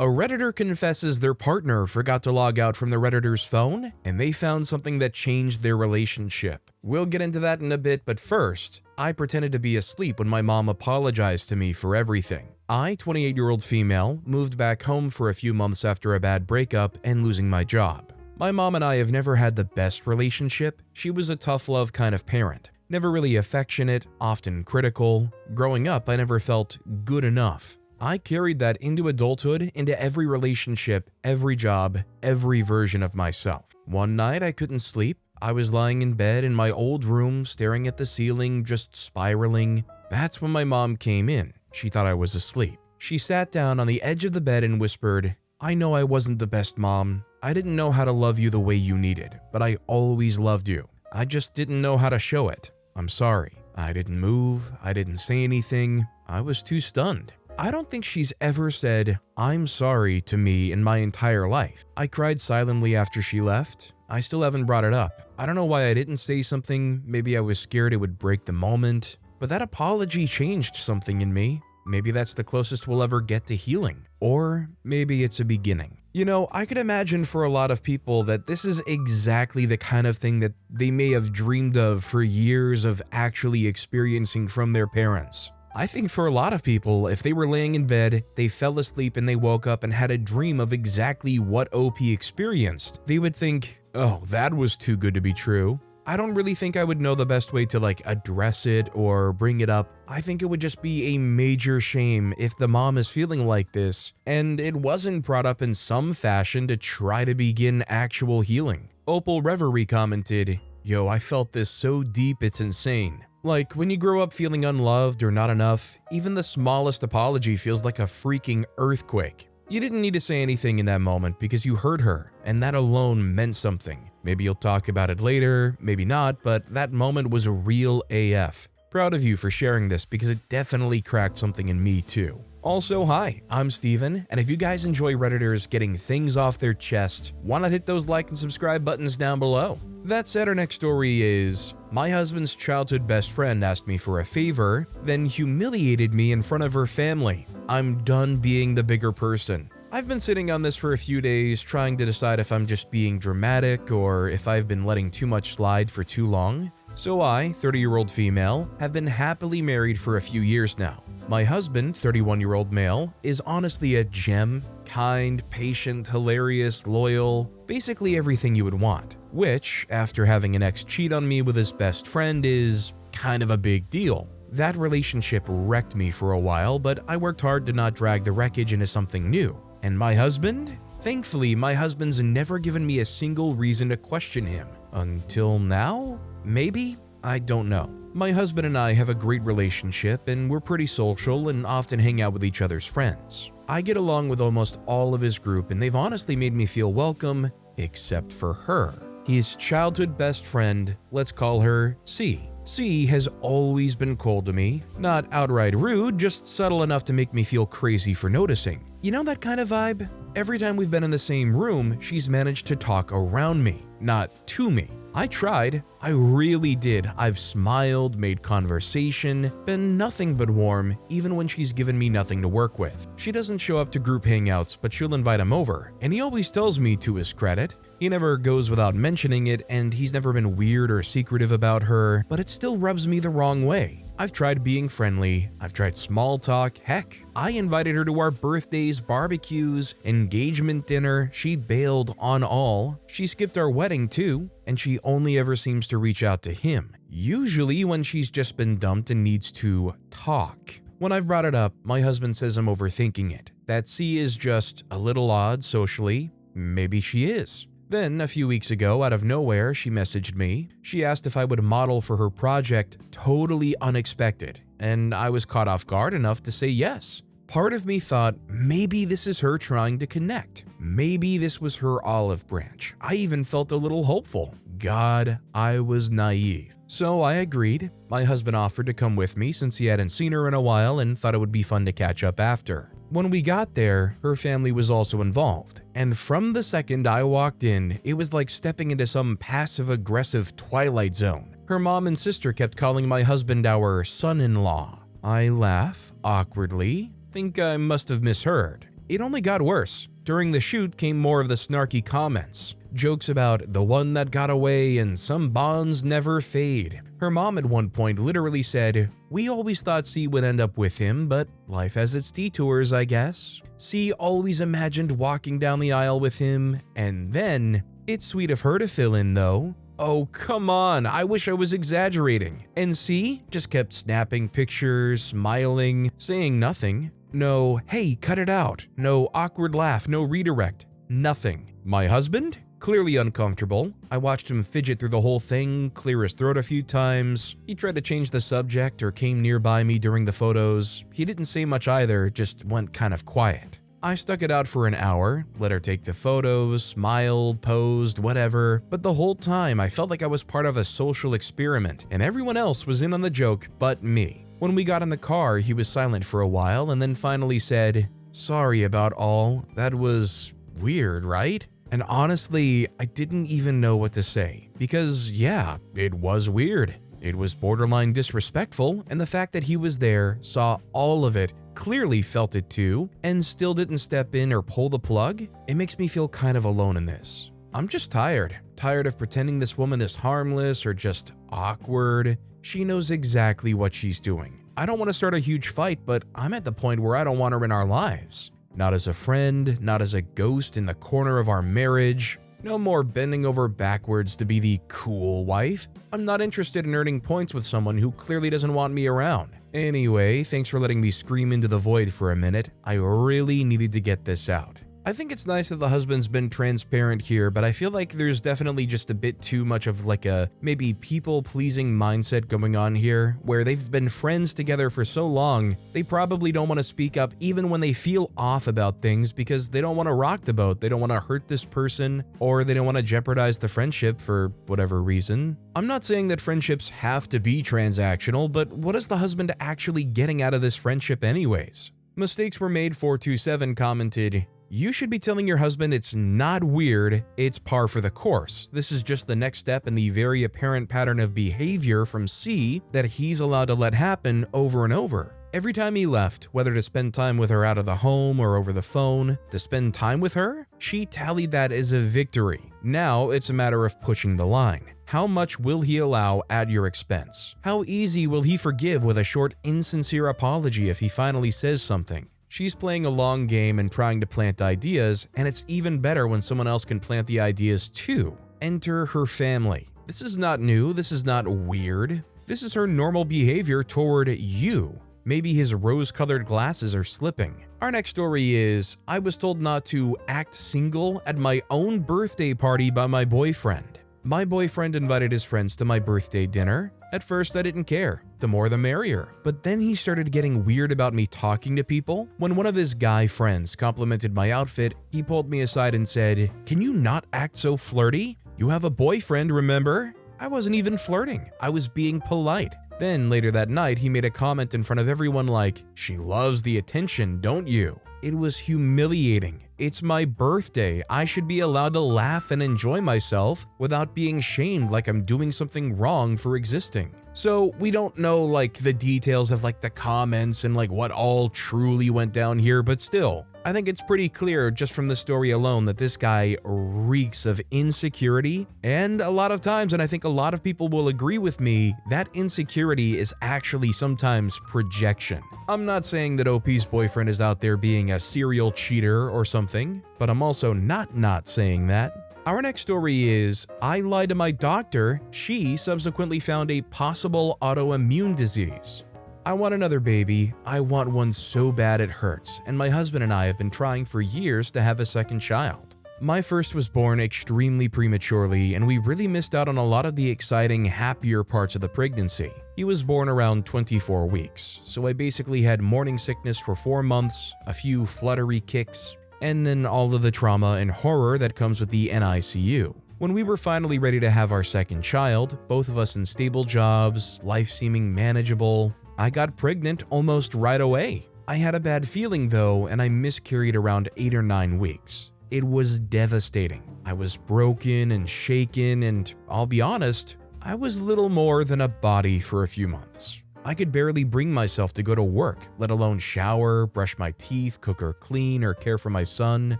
A Redditor confesses their partner forgot to log out from the Redditor's phone, and they found something that changed their relationship. We'll get into that in a bit, but first, I pretended to be asleep when my mom apologized to me for everything. I, 28-year-old female, moved back home for a few months after a bad breakup and losing my job. My mom and I have never had the best relationship. She was a tough love kind of parent. Never really affectionate, often critical. Growing up, I never felt good enough. I carried that into adulthood, into every relationship, every job, every version of myself. One night I couldn't sleep. I was lying in bed in my old room, staring at the ceiling, just spiraling. That's when my mom came in. She thought I was asleep. She sat down on the edge of the bed and whispered, "I know I wasn't the best mom. I didn't know how to love you the way you needed, but I always loved you. I just didn't know how to show it. I'm sorry." I didn't move. I didn't say anything. I was too stunned. I don't think she's ever said, "I'm sorry" to me in my entire life. I cried silently after she left. I still haven't brought it up. I don't know why I didn't say something. Maybe I was scared it would break the moment. But that apology changed something in me. Maybe that's the closest we'll ever get to healing. Or maybe it's a beginning. You know, I could imagine for a lot of people that this is exactly the kind of thing that they may have dreamed of for years of actually experiencing from their parents. I think for a lot of people, if they were laying in bed, they fell asleep and they woke up and had a dream of exactly what OP experienced, they would think, "Oh, that was too good to be true." I don't really think I would know the best way to address it or bring it up. I think it would just be a major shame if the mom is feeling like this and it wasn't brought up in some fashion to try to begin actual healing. Opal Reverie commented, "Yo, I felt this so deep it's insane." Like, when you grow up feeling unloved or not enough, even the smallest apology feels like a freaking earthquake. You didn't need to say anything in that moment because you heard her, and that alone meant something. Maybe you'll talk about it later, maybe not, but that moment was real AF. Proud of you for sharing this because it definitely cracked something in me too. Also, hi, I'm Steven, and if you guys enjoy Redditors getting things off their chest, why not hit those like and subscribe buttons down below? That said, our next story is, my husband's childhood best friend asked me for a favor, then humiliated me in front of her family. I'm done being the bigger person. I've been sitting on this for a few days, trying to decide if I'm just being dramatic or if I've been letting too much slide for too long. So I, 30-year-old female, have been happily married for a few years now. My husband, 31-year-old male, is honestly a gem, kind, patient, hilarious, loyal, basically everything you would want. Which, after having an ex cheat on me with his best friend, is kind of a big deal. That relationship wrecked me for a while, but I worked hard to not drag the wreckage into something new. And my husband? Thankfully, my husband's never given me a single reason to question him. Until now? Maybe? I don't know. My husband and I have a great relationship and we're pretty social and often hang out with each other's friends. I get along with almost all of his group and they've honestly made me feel welcome, except for her. His childhood best friend, let's call her C. C has always been cold to me, not outright rude, just subtle enough to make me feel crazy for noticing. You know that kind of vibe? Every time we've been in the same room, she's managed to talk around me, not to me. I tried. I really did. I've smiled, made conversation, been nothing but warm, even when she's given me nothing to work with. She doesn't show up to group hangouts, but she'll invite him over, and he always tells me to his credit. He never goes without mentioning it, and he's never been weird or secretive about her, but it still rubs me the wrong way. I've tried being friendly, I've tried small talk, heck, I invited her to our birthdays, barbecues, engagement dinner, she bailed on all. She skipped our wedding too, and she only ever seems to reach out to him, usually when she's just been dumped and needs to talk. When I've brought it up, my husband says I'm overthinking it, that C is just a little odd socially. Maybe she is. Then, a few weeks ago, out of nowhere, she messaged me. She asked if I would model for her project, totally unexpected, and I was caught off guard enough to say yes. Part of me thought, maybe this is her trying to connect. Maybe this was her olive branch. I even felt a little hopeful. God, I was naive. So I agreed. My husband offered to come with me since he hadn't seen her in a while and thought it would be fun to catch up after. When we got there, her family was also involved, and from the second I walked in, it was like stepping into some passive-aggressive Twilight Zone. Her mom and sister kept calling my husband our son-in-law. I laugh, awkwardly, think I must have misheard. It only got worse. During the shoot came more of the snarky comments. Jokes about the one that got away and some bonds never fade. Her mom at one point literally said, "We always thought C would end up with him, but life has its detours, I guess. C always imagined walking down the aisle with him, and then, it's sweet of her to fill in though." Oh, come on, I wish I was exaggerating. And C just kept snapping pictures, smiling, saying nothing. No, "Hey, cut it out." No awkward laugh, no redirect. Nothing. My husband? Clearly uncomfortable. I watched him fidget through the whole thing, clear his throat a few times. He tried to change the subject or came nearby me during the photos. He didn't say much either, just went kind of quiet. I stuck it out for an hour, let her take the photos, smiled, posed, whatever, but the whole time I felt like I was part of a social experiment and everyone else was in on the joke but me. When we got in the car, he was silent for a while and then finally said, "Sorry about all, that was weird, right?" And honestly, I didn't even know what to say. Because yeah, it was weird. It was borderline disrespectful, and the fact that he was there, saw all of it, clearly felt it too, and still didn't step in or pull the plug, it makes me feel kind of alone in this. I'm just tired. Tired of pretending this woman is harmless or just awkward. She knows exactly what she's doing. I don't want to start a huge fight, but I'm at the point where I don't want her in our lives. Not as a friend, not as a ghost in the corner of our marriage. No more bending over backwards to be the cool wife. I'm not interested in earning points with someone who clearly doesn't want me around. Anyway, thanks for letting me scream into the void for a minute. I really needed to get this out. I think it's nice that the husband's been transparent here, but I feel like there's definitely just a bit too much of like a maybe people-pleasing mindset going on here, where they've been friends together for so long, they probably don't want to speak up even when they feel off about things because they don't want to rock the boat, they don't want to hurt this person, or they don't want to jeopardize the friendship for whatever reason. I'm not saying that friendships have to be transactional, but what is the husband actually getting out of this friendship anyways? Mistakes were made 427 commented, "You should be telling your husband it's not weird, it's par for the course. This is just the next step in the very apparent pattern of behavior from C that he's allowed to let happen over and over. Every time he left, whether to spend time with her out of the home or over the phone, to spend time with her, she tallied that as a victory. Now it's a matter of pushing the line. How much will he allow at your expense? How easy will he forgive with a short, insincere apology if he finally says something? She's playing a long game and trying to plant ideas, and it's even better when someone else can plant the ideas too. Enter her family. This is not new, this is not weird. This is her normal behavior toward you. Maybe his rose-colored glasses are slipping. Our next story is, I was told not to act single at my own birthday party by my boyfriend. My boyfriend invited his friends to my birthday dinner. At first, I didn't care. The more the merrier. But then he started getting weird about me talking to people. When one of his guy friends complimented my outfit, he pulled me aside and said, "Can you not act so flirty? You have a boyfriend, remember?" I wasn't even flirting. I was being polite. Then later that night, he made a comment in front of everyone like, "She loves the attention, don't you?" It was humiliating. It's my birthday. I should be allowed to laugh and enjoy myself without being shamed like I'm doing something wrong for existing. So we don't know like the details of like the comments and like what all truly went down here, but still, I think it's pretty clear just from the story alone that this guy reeks of insecurity, and a lot of times, and I think a lot of people will agree with me, that insecurity is actually sometimes projection. I'm not saying that OP's boyfriend is out there being a serial cheater or something, but I'm also not saying that. Our next story is, I lied to my doctor, she subsequently found a possible autoimmune disease. I want another baby. I want one so bad it hurts, and my husband and I have been trying for years to have a second child. My first was born extremely prematurely, and we really missed out on a lot of the exciting, happier parts of the pregnancy. He was born around 24 weeks, so I basically had morning sickness for 4 months, a few fluttery kicks, and then all of the trauma and horror that comes with the NICU. When we were finally ready to have our second child, both of us in stable jobs, life seeming manageable, I got pregnant almost right away. I had a bad feeling though, and I miscarried around 8 or 9 weeks. It was devastating. I was broken and shaken, and I'll be honest, I was little more than a body for a few months. I could barely bring myself to go to work, let alone shower, brush my teeth, cook or clean, or care for my son.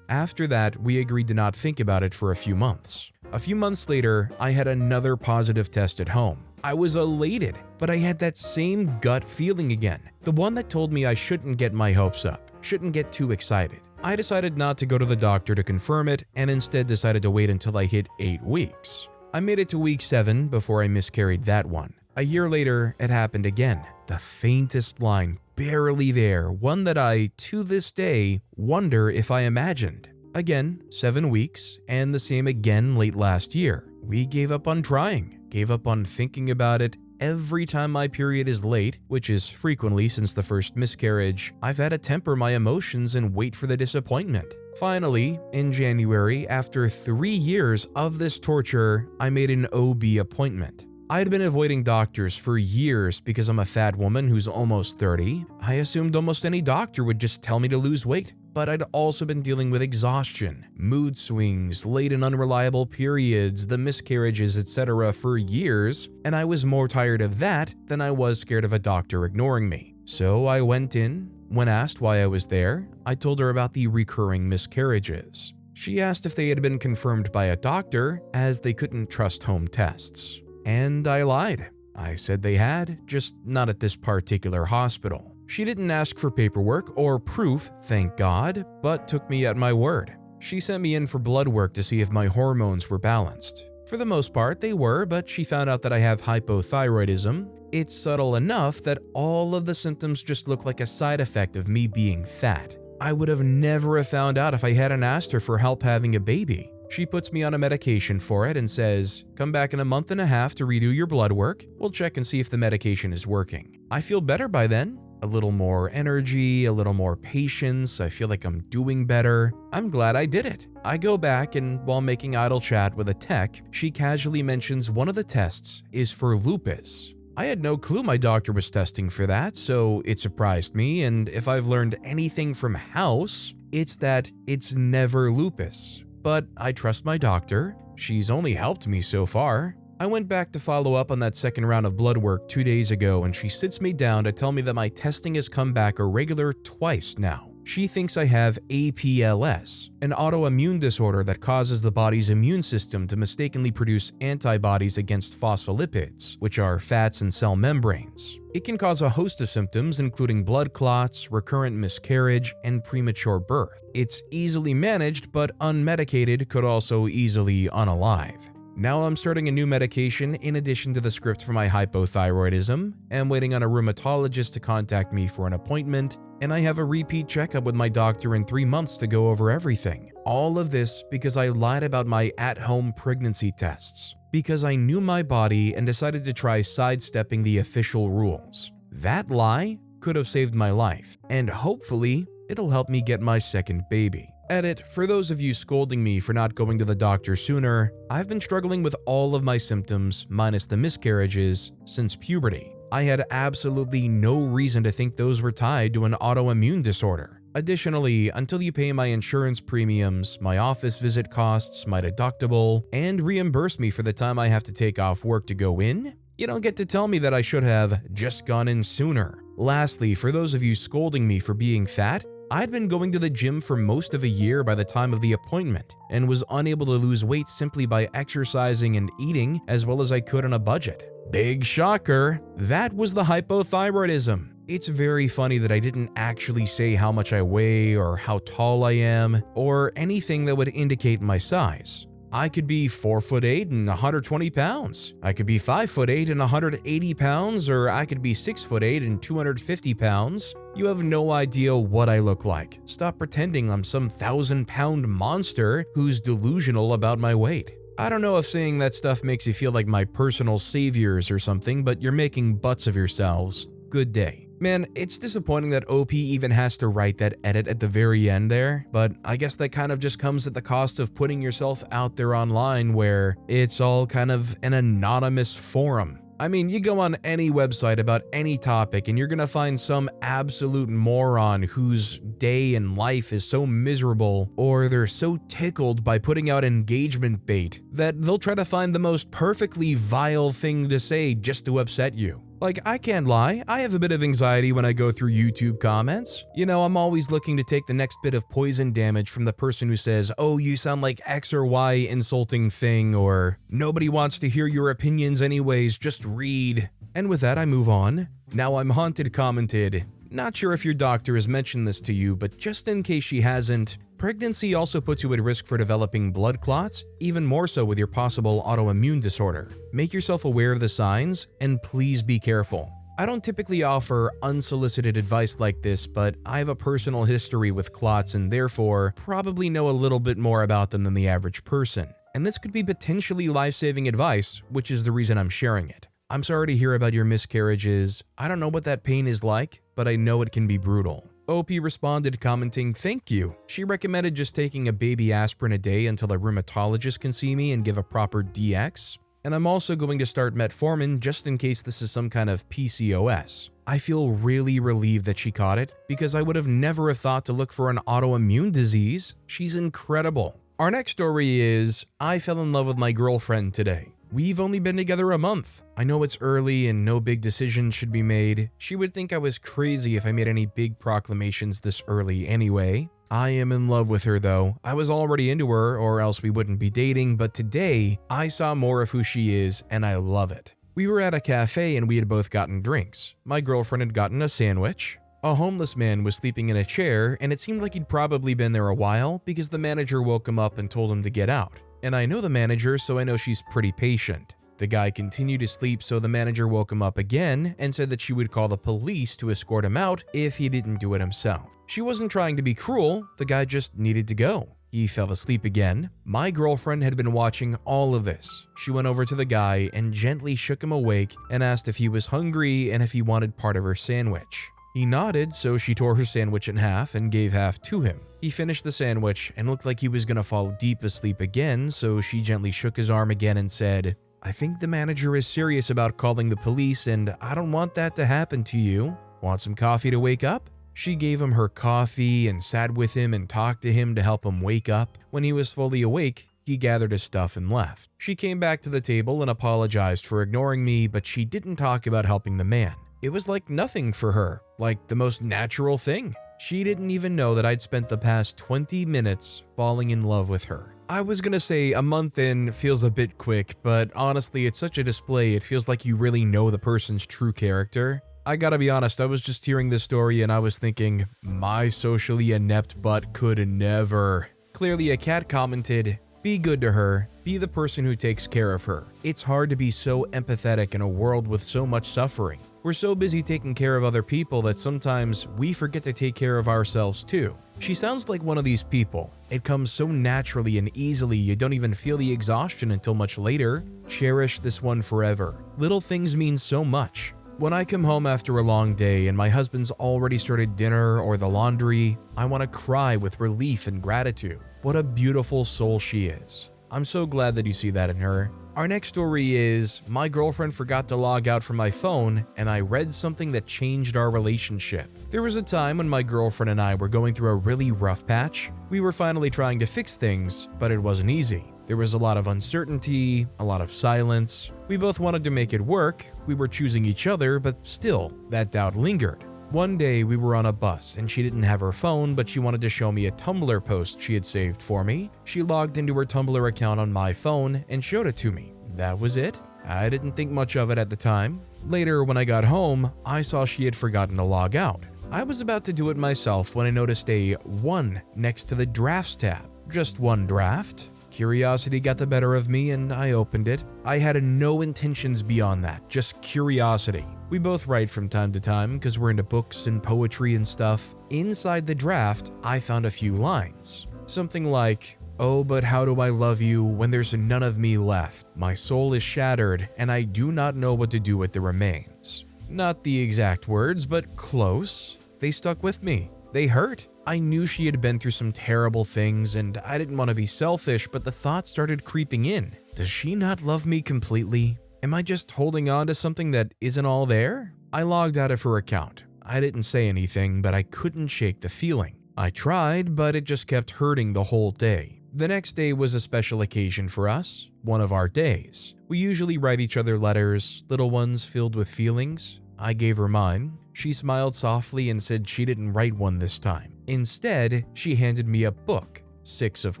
After that, we agreed to not think about it for a few months. A few months later, I had another positive test at home. I was elated, but I had that same gut feeling again, the one that told me I shouldn't get my hopes up, shouldn't get too excited. I decided not to go to the doctor to confirm it and instead decided to wait until I hit 8 weeks. I made it to week 7 before I miscarried that one. A year later, it happened again. The faintest line, barely there, one that I, to this day, wonder if I imagined. Again, 7 weeks, and the same again late last year. We gave up on trying, gave up on thinking about it. Every time my period is late, which is frequently since the first miscarriage, I've had to temper my emotions and wait for the disappointment. Finally, in January, after 3 years of this torture, I made an OB appointment. I had been avoiding doctors for years because I'm a fat woman who's almost 30. I assumed almost any doctor would just tell me to lose weight. But I'd also been dealing with exhaustion, mood swings, late and unreliable periods, the miscarriages, etc. for years, and I was more tired of that than I was scared of a doctor ignoring me. So I went in. When asked why I was there, I told her about the recurring miscarriages. She asked if they had been confirmed by a doctor, as they couldn't trust home tests. And I lied. I said they had, just not at this particular hospital. She didn't ask for paperwork or proof, thank God, but took me at my word. She sent me in for blood work to see if my hormones were balanced. For the most part, they were, but she found out that I have hypothyroidism. It's subtle enough that all of the symptoms just look like a side effect of me being fat. I would have never found out if I hadn't asked her for help having a baby. She puts me on a medication for it and says, "Come back in a month and a half to redo your blood work. We'll check and see if the medication is working." I feel better by then. A little more energy, a little more patience. I feel like I'm doing better. I'm glad I did it. I go back and while making idle chat with a tech, she casually mentions one of the tests is for lupus. I had no clue my doctor was testing for that, so it surprised me, and if I've learned anything from House, it's that it's never lupus. But I trust my doctor. She's only helped me so far. I went back to follow up on that second round of blood work 2 days ago, and she sits me down to tell me that my testing has come back irregular twice now. She thinks I have APLS, an autoimmune disorder that causes the body's immune system to mistakenly produce antibodies against phospholipids, which are fats in cell membranes. It can cause a host of symptoms, including blood clots, recurrent miscarriage, and premature birth. It's easily managed, but unmedicated could also easily unalive. Now I'm starting a new medication in addition to the script for my hypothyroidism, am waiting on a rheumatologist to contact me for an appointment, and I have a repeat checkup with my doctor in 3 months to go over everything. All of this because I lied about my at-home pregnancy tests, because I knew my body and decided to try sidestepping the official rules. That lie could have saved my life, and hopefully, it'll help me get my second baby. Edit, for those of you scolding me for not going to the doctor sooner, I've been struggling with all of my symptoms, minus the miscarriages, since puberty. I had absolutely no reason to think those were tied to an autoimmune disorder. Additionally, until you pay my insurance premiums, my office visit costs, my deductible, and reimburse me for the time I have to take off work to go in, you don't get to tell me that I should have just gone in sooner. Lastly, for those of you scolding me for being fat, I'd been going to the gym for most of a year by the time of the appointment and was unable to lose weight simply by exercising and eating as well as I could on a budget. Big shocker, that was the hypothyroidism. It's very funny that I didn't actually say how much I weigh or how tall I am or anything that would indicate my size. I could be 4'8" and 120 pounds. I could be 5'8" and 180 pounds, or I could be 6'8" and 250 pounds. You have no idea what I look like. Stop pretending I'm some 1,000-pound monster who's delusional about my weight. I don't know if saying that stuff makes you feel like my personal saviors or something, but you're making butts of yourselves. Good day. Man, it's disappointing that OP even has to write that edit at the very end there, but I guess that kind of just comes at the cost of putting yourself out there online where it's all kind of an anonymous forum. I mean, you go on any website about any topic and you're gonna find some absolute moron whose day in life is so miserable, or they're so tickled by putting out engagement bait that they'll try to find the most perfectly vile thing to say just to upset you. Like, I can't lie, I have a bit of anxiety when I go through YouTube comments. You know, I'm always looking to take the next bit of poison damage from the person who says, "Oh, you sound like X or Y insulting thing," or "Nobody wants to hear your opinions anyways, just read." And with that, I move on. Now I'm Haunted commented, "Not sure if your doctor has mentioned this to you, but just in case she hasn't, pregnancy also puts you at risk for developing blood clots, even more so with your possible autoimmune disorder. Make yourself aware of the signs, and please be careful." I don't typically offer unsolicited advice like this, but I have a personal history with clots and therefore probably know a little bit more about them than the average person. And this could be potentially life-saving advice, which is the reason I'm sharing it. I'm sorry to hear about your miscarriages. I don't know what that pain is like, but I know it can be brutal. OP responded commenting, "Thank you. She recommended just taking a baby aspirin a day until a rheumatologist can see me and give a proper DX. And I'm also going to start metformin just in case this is some kind of PCOS. I feel really relieved that she caught it because I would have never have thought to look for an autoimmune disease. She's incredible." Our next story is, "I fell in love with my girlfriend today. We've only been together a month. I know it's early and no big decisions should be made. She would think I was crazy if I made any big proclamations this early anyway. I am in love with her though. I was already into her or else we wouldn't be dating, but today I saw more of who she is and I love it. We were at a cafe and we had both gotten drinks. My girlfriend had gotten a sandwich. A homeless man was sleeping in a chair and it seemed like he'd probably been there a while because the manager woke him up and told him to get out. And I know the manager, so I know she's pretty patient. The guy continued to sleep, so the manager woke him up again and said that she would call the police to escort him out if he didn't do it himself. She wasn't trying to be cruel, the guy just needed to go. He fell asleep again. My girlfriend had been watching all of this. She went over to the guy and gently shook him awake and asked if he was hungry and if he wanted part of her sandwich. He nodded, so she tore her sandwich in half and gave half to him. He finished the sandwich and looked like he was gonna fall deep asleep again, so she gently shook his arm again and said, "I think the manager is serious about calling the police and I don't want that to happen to you. Want some coffee to wake up?" She gave him her coffee and sat with him and talked to him to help him wake up. When he was fully awake, he gathered his stuff and left. She came back to the table and apologized for ignoring me, but she didn't talk about helping the man. It was like nothing for her, like the most natural thing. She didn't even know that I'd spent the past 20 minutes falling in love with her. I was gonna say a month in feels a bit quick, but honestly it's such a display, it feels like you really know the person's true character. I gotta be honest, I was just hearing this story and I was thinking, my socially inept butt could never. Clearly a cat commented, "Be good to her, be the person who takes care of her. It's hard to be so empathetic in a world with so much suffering. We're so busy taking care of other people that sometimes we forget to take care of ourselves too." She sounds like one of these people. It comes so naturally and easily you don't even feel the exhaustion until much later. Cherish this one forever. Little things mean so much. When I come home after a long day and my husband's already started dinner or the laundry, I want to cry with relief and gratitude. What a beautiful soul she is. I'm so glad that you see that in her. Our next story is, "My girlfriend forgot to log out from my phone and I read something that changed our relationship." There was a time when my girlfriend and I were going through a really rough patch. We were finally trying to fix things, but it wasn't easy. There was a lot of uncertainty, a lot of silence. We both wanted to make it work. We were choosing each other, but still, that doubt lingered. One day we were on a bus and she didn't have her phone, but she wanted to show me a Tumblr post she had saved for me. She logged into her Tumblr account on my phone and showed it to me. That was it. I didn't think much of it at the time. Later, when I got home, I saw she had forgotten to log out. I was about to do it myself when I noticed a 1 next to the drafts tab. Just one draft. Curiosity got the better of me and I opened it. I had no intentions beyond that, just curiosity. We both write from time to time because we're into books and poetry and stuff. Inside the draft, I found a few lines. Something like, "Oh, but how do I love you when there's none of me left? My soul is shattered and I do not know what to do with the remains." Not the exact words, but close. They stuck with me. They hurt. I knew she had been through some terrible things and I didn't want to be selfish, but the thought started creeping in. Does she not love me completely? Am I just holding on to something that isn't all there? I logged out of her account. I didn't say anything, but I couldn't shake the feeling. I tried, but it just kept hurting the whole day. The next day was a special occasion for us, one of our days. We usually write each other letters, little ones filled with feelings. I gave her mine. She smiled softly and said she didn't write one this time. Instead, she handed me a book, 6 of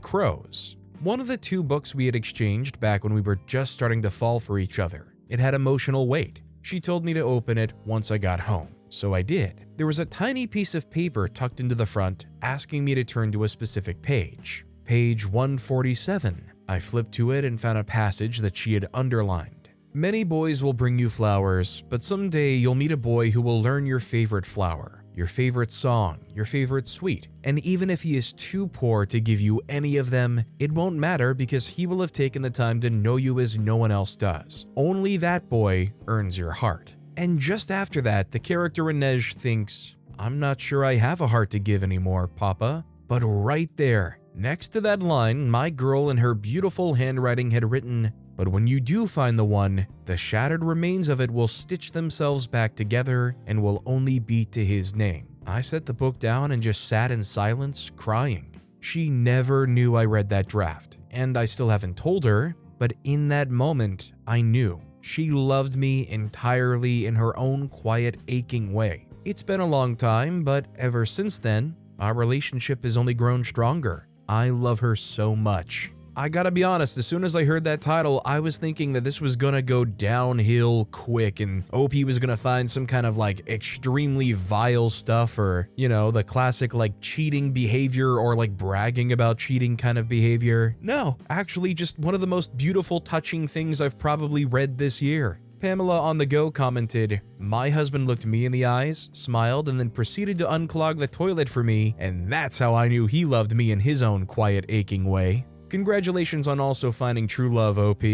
Crows. One of the 2 books we had exchanged back when we were just starting to fall for each other. It had emotional weight. She told me to open it once I got home, so I did. There was a tiny piece of paper tucked into the front asking me to turn to a specific page. Page 147. I flipped to it and found a passage that she had underlined. Many boys will bring you flowers, but someday you'll meet a boy who will learn your favorite flower, your favorite song, your favorite sweet, and even if he is too poor to give you any of them, it won't matter because he will have taken the time to know you as no one else does. Only that boy earns your heart. And just after that, the character Inej thinks, I'm not sure I have a heart to give anymore, Papa. But right there, next to that line, my girl in her beautiful handwriting had written, but when you do find the one, the shattered remains of it will stitch themselves back together and will only beat to his name. I set the book down and just sat in silence, crying. She never knew I read that draft, and I still haven't told her, but in that moment, I knew. She loved me entirely in her own quiet, aching way. It's been a long time, but ever since then, our relationship has only grown stronger. I love her so much. I gotta be honest, as soon as I heard that title, I was thinking that this was gonna go downhill quick and OP was gonna find some kind of like extremely vile stuff or, you know, the classic like cheating behavior or like bragging about cheating kind of behavior. No, actually just one of the most beautiful, touching things I've probably read this year. Pamela on the Go commented, my husband looked me in the eyes, smiled, and then proceeded to unclog the toilet for me, and that's how I knew he loved me in his own quiet, aching way. Congratulations on also finding true love, OP.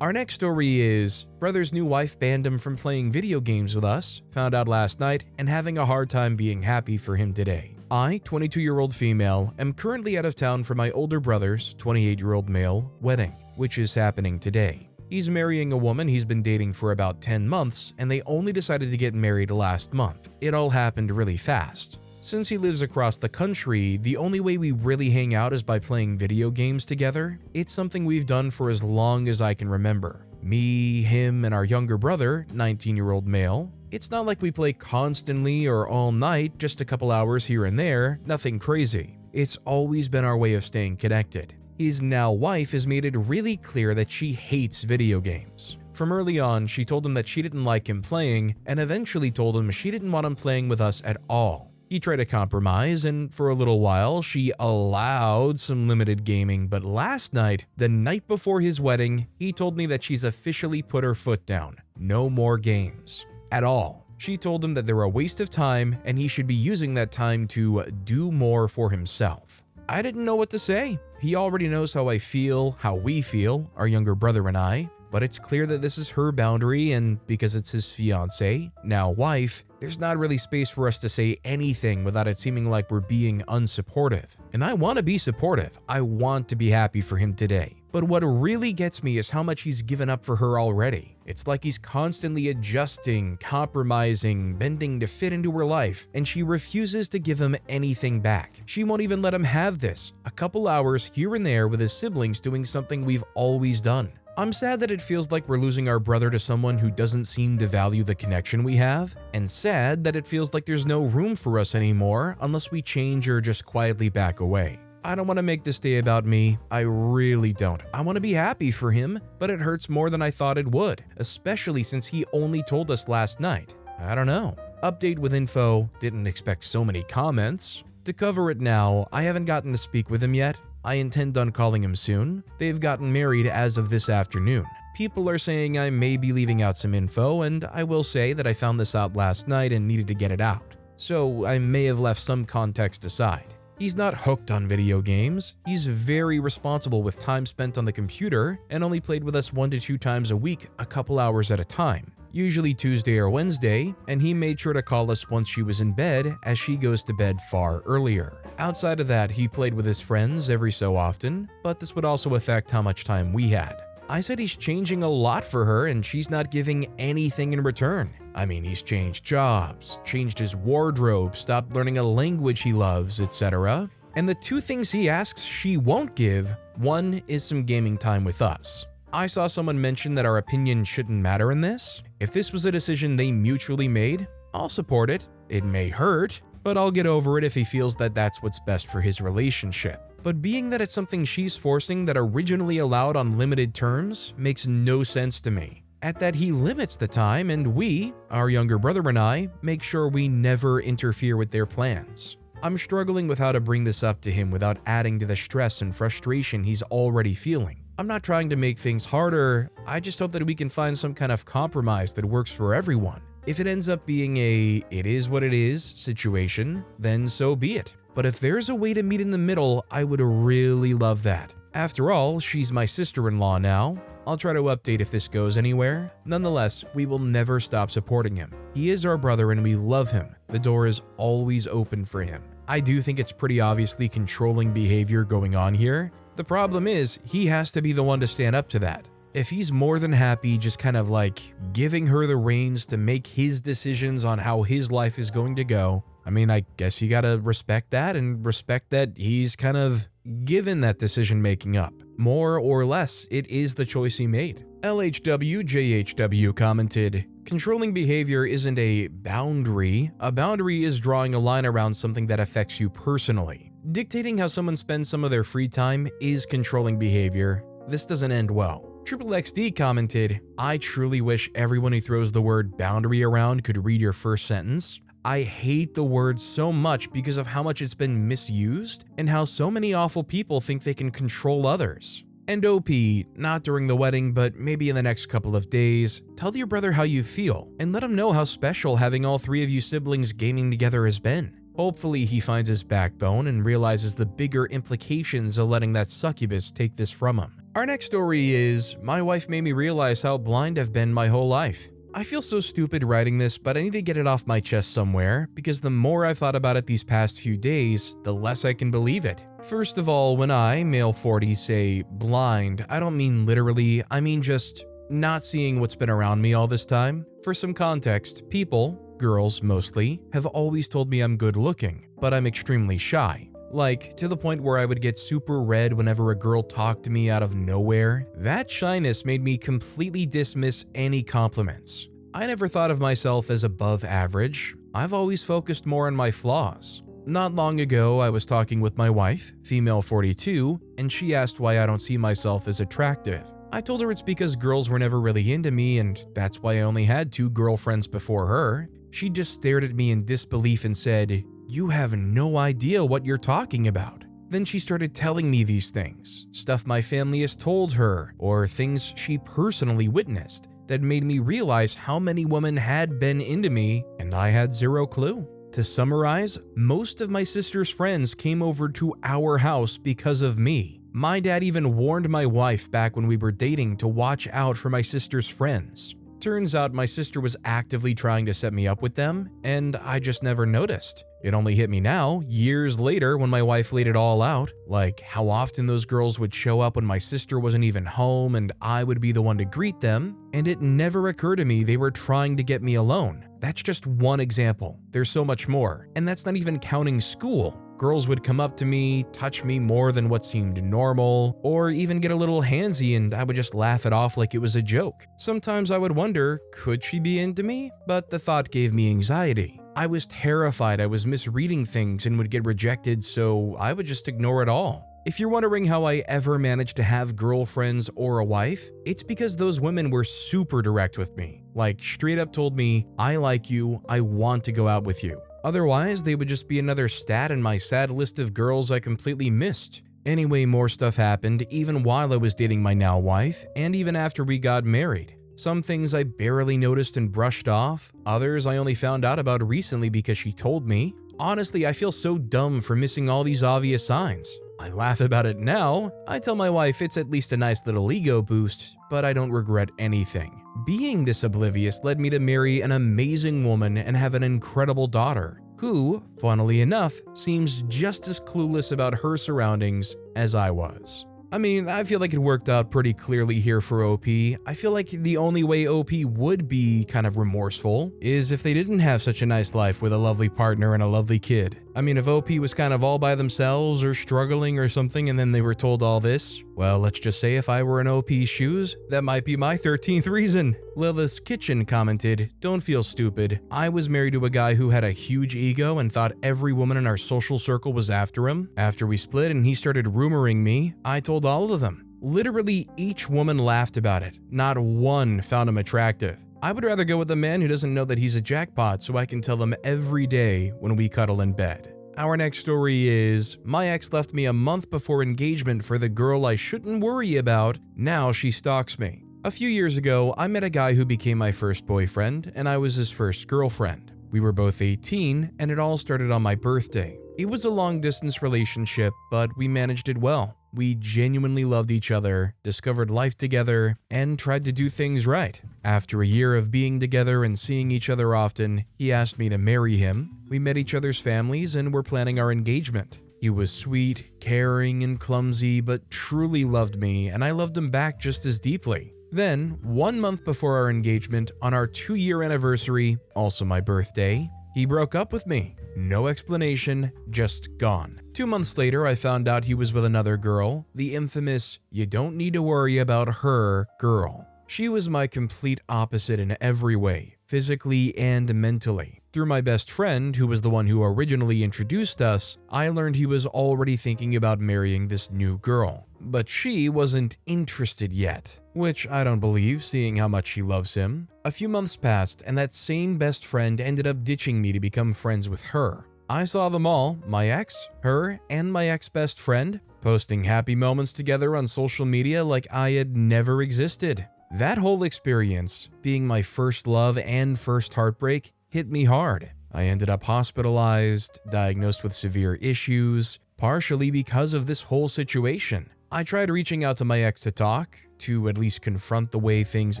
Our next story is, brother's new wife banned him from playing video games with us, found out last night, and having a hard time being happy for him today. I, 22-year-old female, am currently out of town for my older brother's, 28-year-old male, wedding, which is happening today. He's marrying a woman he's been dating for about 10 months, and they only decided to get married last month. It all happened really fast. Since he lives across the country, the only way we really hang out is by playing video games together. It's something we've done for as long as I can remember. Me, him, and our younger brother, 19-year-old male. It's not like we play constantly or all night, just a couple hours here and there, nothing crazy. It's always been our way of staying connected. His now wife has made it really clear that she hates video games. From early on, she told him that she didn't like him playing, and eventually told him she didn't want him playing with us at all. He tried to compromise, and for a little while, she allowed some limited gaming, but last night, the night before his wedding, he told me that she's officially put her foot down. No more games. At all. She told him that they're a waste of time, and he should be using that time to do more for himself. I didn't know what to say. He already knows how I feel, how we feel, our younger brother and I, but it's clear that this is her boundary, and because it's his fiancée, now wife, there's not really space for us to say anything without it seeming like we're being unsupportive. And I want to be supportive. I want to be happy for him today. But what really gets me is how much he's given up for her already. It's like he's constantly adjusting, compromising, bending to fit into her life, and she refuses to give him anything back. She won't even let him have this, a couple hours here and there with his siblings doing something we've always done. I'm sad that it feels like we're losing our brother to someone who doesn't seem to value the connection we have, and sad that it feels like there's no room for us anymore unless we change or just quietly back away. I don't want to make this day about me, I really don't. I want to be happy for him, but it hurts more than I thought it would, especially since he only told us last night. I don't know. Update with info, didn't expect so many comments. To cover it now, I haven't gotten to speak with him yet. I intend on calling him soon. They've gotten married as of this afternoon. People are saying I may be leaving out some info, and I will say that I found this out last night and needed to get it out. So I may have left some context aside. He's not hooked on video games. He's very responsible with time spent on the computer and only played with us 1 to 2 times a week, a couple hours at a time. Usually Tuesday or Wednesday, and he made sure to call us once she was in bed as she goes to bed far earlier. Outside of that, he played with his friends every so often, but this would also affect how much time we had. I said he's changing a lot for her and she's not giving anything in return. I mean, he's changed jobs, changed his wardrobe, stopped learning a language he loves, etc. And the 2 things he asks she won't give One is some gaming time with us. I saw someone mention that our opinion shouldn't matter in this. If this was a decision they mutually made, I'll support it. It may hurt, but I'll get over it if he feels that that's what's best for his relationship. But being that it's something she's forcing that originally allowed on limited terms makes no sense to me. At that he limits the time and we, our younger brother and I, make sure we never interfere with their plans. I'm struggling with how to bring this up to him without adding to the stress and frustration he's already feeling. I'm not trying to make things harder, I just hope that we can find some kind of compromise that works for everyone. If it ends up being a "it is what it is" situation, then so be it. But if there's a way to meet in the middle, I would really love that. After all, she's my sister-in-law now. I'll try to update if this goes anywhere. Nonetheless, we will never stop supporting him. He is our brother and we love him. The door is always open for him. I do think it's pretty obviously controlling behavior going on here. The problem is, he has to be the one to stand up to that. If he's more than happy just kind of like giving her the reins to make his decisions on how his life is going to go, I mean, I guess you gotta respect that and respect that he's kind of given that decision making up. More or less, it is the choice he made. LHWJHW commented, "Controlling behavior isn't a boundary. A boundary is drawing a line around something that affects you personally. Dictating how someone spends some of their free time is controlling behavior. This doesn't end well." Triple XD commented, "I truly wish everyone who throws the word boundary around could read your first sentence. I hate the word so much because of how much it's been misused and how so many awful people think they can control others. And OP, not during the wedding, but maybe in the next couple of days, tell your brother how you feel and let him know how special having all three of you siblings gaming together has been. Hopefully he finds his backbone and realizes the bigger implications of letting that succubus take this from him." Our next story is, "My wife made me realize how blind I've been my whole life. I feel so stupid writing this, but I need to get it off my chest somewhere, because the more I've thought about it these past few days, the less I can believe it. First of all, when I, male 40, say blind, I don't mean literally, I mean just not seeing what's been around me all this time. For some context, people, girls mostly, have always told me I'm good looking, but I'm extremely shy. Like, to the point where I would get super red whenever a girl talked to me out of nowhere. That shyness made me completely dismiss any compliments. I never thought of myself as above average. I've always focused more on my flaws. Not long ago, I was talking with my wife, female 42, and she asked why I don't see myself as attractive. I told her it's because girls were never really into me and that's why I only had 2 girlfriends before her. She just stared at me in disbelief and said, "You have no idea what you're talking about." Then she started telling me these things, stuff my family has told her, or things she personally witnessed, that made me realize how many women had been into me, and I had zero clue. To summarize, most of my sister's friends came over to our house because of me. My dad even warned my wife back when we were dating to watch out for my sister's friends. Turns out my sister was actively trying to set me up with them, and I just never noticed. It only hit me now, years later, when my wife laid it all out, like how often those girls would show up when my sister wasn't even home and I would be the one to greet them, and it never occurred to me they were trying to get me alone. That's just one example. There's so much more, and that's not even counting school. Girls would come up to me, touch me more than what seemed normal, or even get a little handsy and I would just laugh it off like it was a joke. Sometimes I would wonder, could she be into me? But the thought gave me anxiety. I was terrified I was misreading things and would get rejected, so I would just ignore it all. If you're wondering how I ever managed to have girlfriends or a wife, it's because those women were super direct with me. Like, straight up told me, "I like you, I want to go out with you." Otherwise, they would just be another stat in my sad list of girls I completely missed. Anyway, more stuff happened even while I was dating my now wife, and even after we got married. Some things I barely noticed and brushed off, others I only found out about recently because she told me. Honestly, I feel so dumb for missing all these obvious signs. I laugh about it now. I tell my wife it's at least a nice little ego boost, but I don't regret anything. Being this oblivious led me to marry an amazing woman and have an incredible daughter, who, funnily enough, seems just as clueless about her surroundings as I was. I mean, I feel like it worked out pretty clearly here for OP. I feel like the only way OP would be kind of remorseful is if they didn't have such a nice life with a lovely partner and a lovely kid. I mean, if OP was kind of all by themselves or struggling or something and then they were told all this, well, let's just say if I were in OP's shoes, that might be my 13th reason. Lilith's Kitchen commented, "Don't feel stupid. I was married to a guy who had a huge ego and thought every woman in our social circle was after him. After we split and he started rumoring me, I told all of them. Literally each woman laughed about it. Not one found him attractive. I would rather go with a man who doesn't know that he's a jackpot so I can tell him every day when we cuddle in bed." Our next story is, "My ex left me a month before engagement for the girl I shouldn't worry about. Now she stalks me. A few years ago, I met a guy who became my first boyfriend, and I was his first girlfriend. We were both 18, and it all started on my birthday. It was a long-distance relationship, but we managed it well. We genuinely loved each other, discovered life together, and tried to do things right. After a year of being together and seeing each other often, he asked me to marry him. We met each other's families and were planning our engagement. He was sweet, caring, and clumsy, but truly loved me, and I loved him back just as deeply. Then, 1 month before our engagement, on our 2-year anniversary, also my birthday, he broke up with me. No explanation, just gone. 2 months later, I found out he was with another girl, the infamous "you don't need to worry about her" girl. She was my complete opposite in every way, physically and mentally. Through my best friend, who was the one who originally introduced us, I learned he was already thinking about marrying this new girl. But she wasn't interested yet, which I don't believe, seeing how much she loves him. A few months passed, and that same best friend ended up ditching me to become friends with her. I saw them all, my ex, her, and my ex-best friend, posting happy moments together on social media like I had never existed. That whole experience, being my first love and first heartbreak, hit me hard. I ended up hospitalized, diagnosed with severe issues, partially because of this whole situation. I tried reaching out to my ex to talk, to at least confront the way things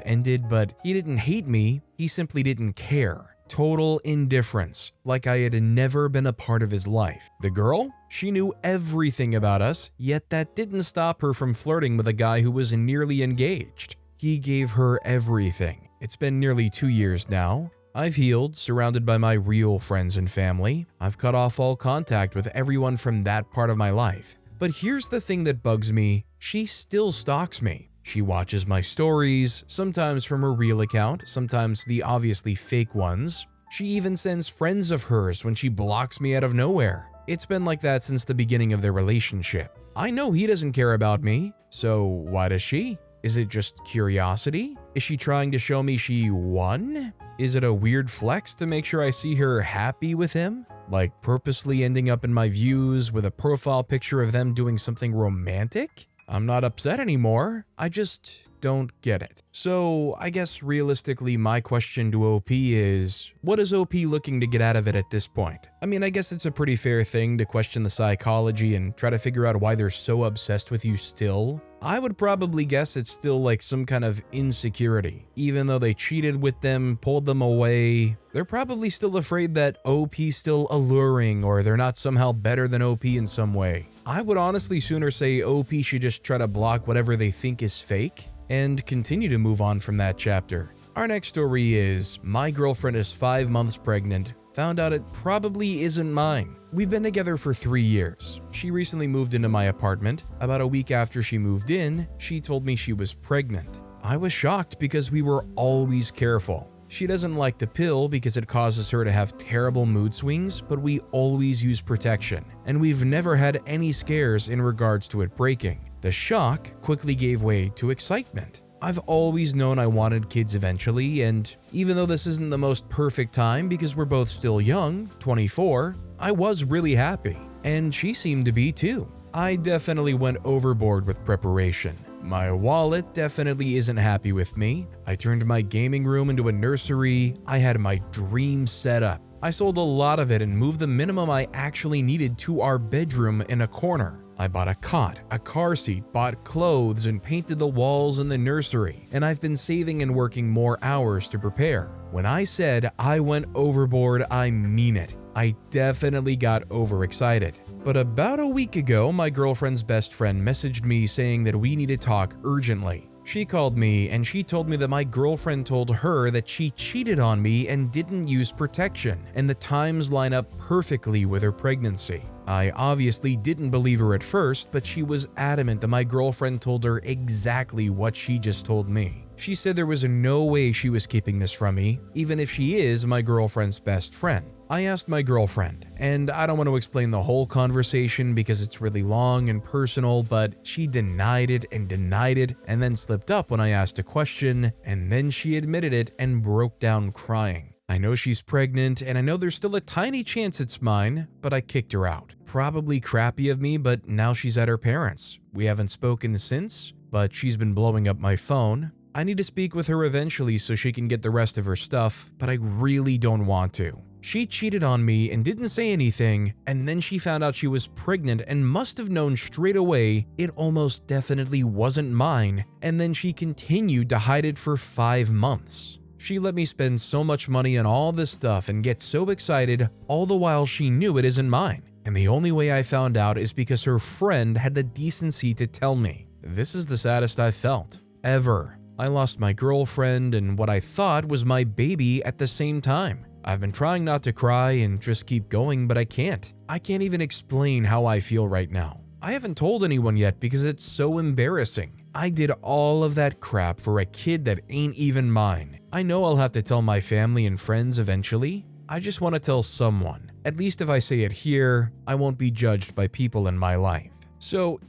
ended, but he didn't hate me, he simply didn't care. Total indifference, like I had never been a part of his life. The girl? She knew everything about us, yet that didn't stop her from flirting with a guy who was nearly engaged. He gave her everything. It's been nearly 2 years now. I've healed, surrounded by my real friends and family. I've cut off all contact with everyone from that part of my life. But here's the thing that bugs me, she still stalks me. She watches my stories, sometimes from her real account, sometimes the obviously fake ones. She even sends friends of hers when she blocks me out of nowhere. It's been like that since the beginning of their relationship. I know he doesn't care about me, so why does she? Is it just curiosity? Is she trying to show me she won? Is it a weird flex to make sure I see her happy with him? Like purposely ending up in my views with a profile picture of them doing something romantic? I'm not upset anymore, I just don't get it. So I guess realistically my question to OP is, what is OP looking to get out of it at this point? I mean, I guess it's a pretty fair thing to question the psychology and try to figure out why they're so obsessed with you still. I would probably guess it's still like some kind of insecurity. Even though they cheated with them, pulled them away, they're probably still afraid that OP's still alluring or they're not somehow better than OP in some way. I would honestly sooner say OP should just try to block whatever they think is fake and continue to move on from that chapter. Our next story is, my girlfriend is 5 months pregnant, found out it probably isn't mine. We've been together for 3 years. She recently moved into my apartment. About a week after she moved in, she told me she was pregnant. I was shocked because we were always careful. She doesn't like the pill because it causes her to have terrible mood swings, but we always use protection, and we've never had any scares in regards to it breaking. The shock quickly gave way to excitement. I've always known I wanted kids eventually, and even though this isn't the most perfect time because we're both still young, 24, I was really happy, and she seemed to be too. I definitely went overboard with preparation. My wallet definitely isn't happy with me. I turned my gaming room into a nursery. I had my dream setup. I sold a lot of it and moved the minimum I actually needed to our bedroom in a corner. I bought a cot, a car seat, bought clothes, and painted the walls in the nursery, and I've been saving and working more hours to prepare. When I said I went overboard, I mean it. I definitely got overexcited. But about a week ago, my girlfriend's best friend messaged me saying that we need to talk urgently. She called me and she told me that my girlfriend told her that she cheated on me and didn't use protection, and the times line up perfectly with her pregnancy. I obviously didn't believe her at first, but she was adamant that my girlfriend told her exactly what she just told me. She said there was no way she was keeping this from me, even if she is my girlfriend's best friend. I asked my girlfriend, and I don't want to explain the whole conversation because it's really long and personal, but she denied it, and then slipped up when I asked a question, and then she admitted it and broke down crying. I know she's pregnant, and I know there's still a tiny chance it's mine, but I kicked her out. Probably crappy of me, but now she's at her parents'. We haven't spoken since, but she's been blowing up my phone. I need to speak with her eventually so she can get the rest of her stuff, but I really don't want to. She cheated on me and didn't say anything, and then she found out she was pregnant and must have known straight away it almost definitely wasn't mine, and then she continued to hide it for 5 months. She let me spend so much money on all this stuff and get so excited, all the while she knew it isn't mine. And the only way I found out is because her friend had the decency to tell me. This is the saddest I've felt, ever. I lost my girlfriend and what I thought was my baby at the same time. I've been trying not to cry and just keep going, but I can't. I can't even explain how I feel right now. I haven't told anyone yet because it's so embarrassing. I did all of that crap for a kid that ain't even mine. I know I'll have to tell my family and friends eventually. I just want to tell someone. At least if I say it here, I won't be judged by people in my life. So,